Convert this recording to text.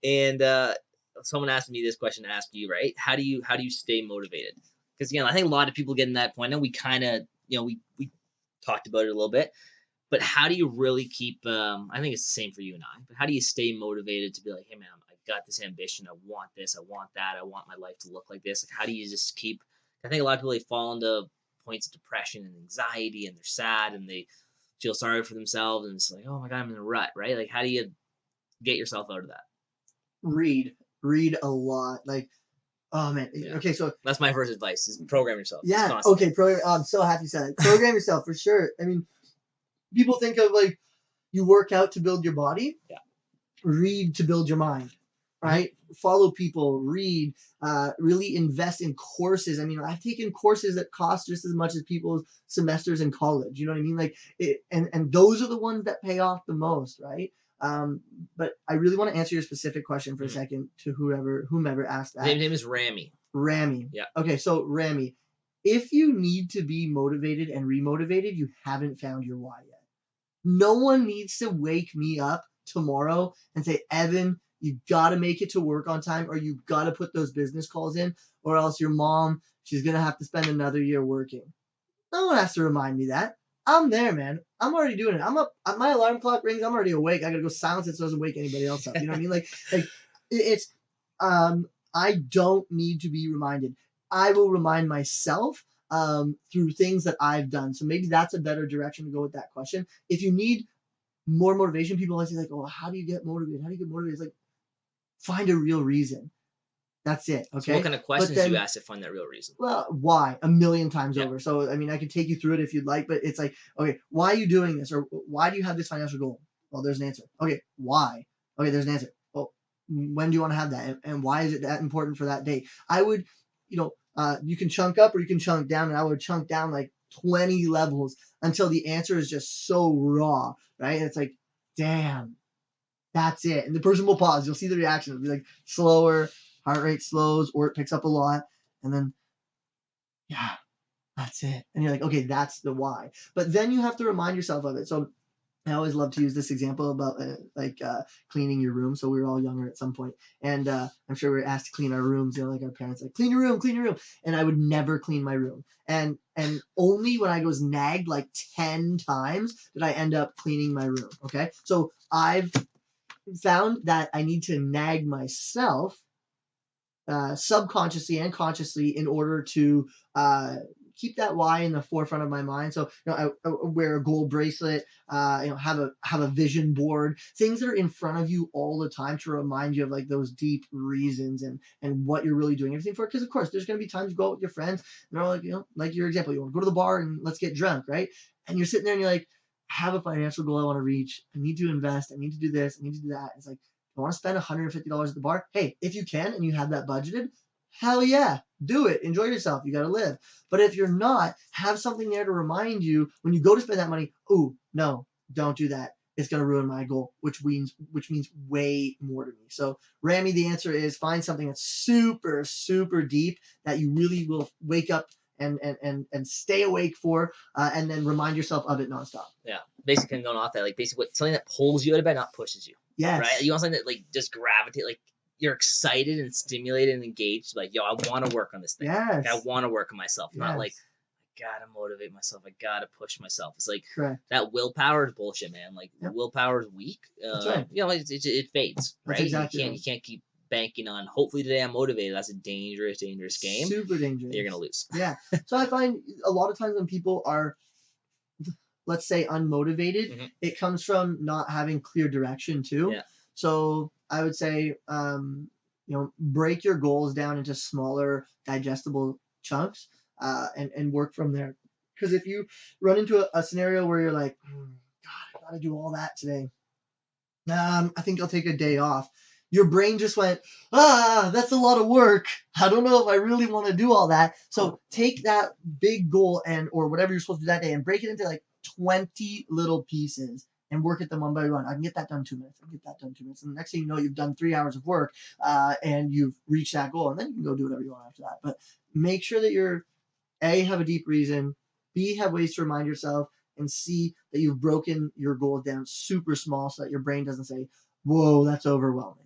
And someone asked me this question to ask you, right? How do you stay motivated? Because again, I think a lot of people get in that point, and we kind of, we talked about it a little bit, but how do you really keep? I think it's the same for you and I. But how do you stay motivated to be like, hey man, I got this ambition. I want this. I want that. I want my life to look like this. Like, how do you just keep? I think a lot of people, they fall into points of depression and anxiety, and they're sad, and they feel sorry for themselves, and it's like, oh my god, I'm in a rut, right? Like, how do you get yourself out of that? Read a lot. Like, oh man. Yeah. Okay, so that's my first advice: is program yourself. Yeah. Okay. I'm so happy you said it. Program yourself for sure. I mean, people think of like you work out to build your body. Yeah. Read to build your mind. Right. Mm-hmm. Follow people. Read. Really invest in courses. I mean, I've taken courses that cost just as much as people's semesters in college. You know what I mean? Like, and those are the ones that pay off the most, right? But I really want to answer your specific question for a second to whomever asked that. His name is Rami. Rami. Yeah. Okay, so Rami, if you need to be motivated and remotivated, you haven't found your why yet. No one needs to wake me up tomorrow and say, Evan, you got to make it to work on time, or you got to put those business calls in, or else your mom, she's going to have to spend another year working. No one has to remind me that. I'm there, man. I'm already doing it. I'm up. My alarm clock rings. I'm already awake. I got to go silence it so it doesn't wake anybody else up. You know what I mean? Like it's, I don't need to be reminded. I will remind myself through things that I've done. So maybe that's a better direction to go with that question. If you need more motivation, people always say like, oh, how do you get motivated? How do you get motivated? It's like, find a real reason. That's it. Okay. So what kind of questions do you ask to find that real reason? Well, why? A million times over. So, I mean, I could take you through it if you'd like, but it's like, okay, why are you doing this? Or why do you have this financial goal? Well, there's an answer. Okay, why? Okay, there's an answer. Well, when do you want to have that? And why is it that important for that day? I would, you can chunk up or you can chunk down, and I would chunk down like 20 levels until the answer is just so raw, right? And it's like, damn, that's it. And the person will pause. You'll see the reaction. It'll be like slower, heart rate slows, or it picks up a lot. And then, yeah, that's it. And you're like, okay, that's the why. But then you have to remind yourself of it. So I always love to use this example about cleaning your room. So we were all younger at some point, and I'm sure we were asked to clean our rooms. Like our parents, like, clean your room. And I would never clean my room. And only when I was nagged like 10 times did I end up cleaning my room. Okay. So I've found that I need to nag myself subconsciously and consciously in order to keep that why in the forefront of my mind. So I wear a gold bracelet, have a vision board, things that are in front of you all the time to remind you of like those deep reasons and what you're really doing everything for. Because of course there's going to be times you go out with your friends and they're like, like your example, you want to go to the bar and let's get drunk, right? And you're sitting there and you're like, I have a financial goal I want to reach. I need to invest. I need to do this. I need to do that. It's like, I want to spend $150 at the bar. Hey, if you can and you have that budgeted, hell yeah, do it. Enjoy yourself. You got to live. But if you're not, have something there to remind you when you go to spend that money. Oh, no, don't do that. It's going to ruin my goal, which means way more to me. So, Rami, the answer is find something that's super, super deep that you really will wake up and stay awake for, and then remind yourself of it nonstop. Yeah, basically going off that, like basically something that pulls you out of bed, not pushes you. Yes. Right? You want something that like just gravitate, like you're excited and stimulated and engaged. Like, yo, I want to work on this thing. Yes. Like, I want to work on myself. Yes. Not like, I gotta motivate myself. I gotta push myself. It's like, correct. That willpower is bullshit, man. Like, willpower is weak. That's right. It fades, right? That's exactly You can't keep banking on, hopefully today I'm motivated. That's a dangerous game. Super dangerous. You're gonna lose. Yeah. So I find a lot of times when people are, let's say, unmotivated, it comes from not having clear direction too. Yeah. So I would say, break your goals down into smaller, digestible chunks, and work from there. Because if you run into a scenario where you're like, God, I gotta do all that today. I think I'll take a day off. Your brain just went, that's a lot of work. I don't know if I really want to do all that. So take that big goal or whatever you're supposed to do that day and break it into like 20 little pieces and work at them one by one. I can get that done in 2 minutes. I can get that done in 2 minutes. And the next thing you know, you've done 3 hours of work, and you've reached that goal. And then you can go do whatever you want after that. But make sure that you're, A, have a deep reason, B, have ways to remind yourself, and C, that you've broken your goal down super small so that your brain doesn't say, whoa, that's overwhelming.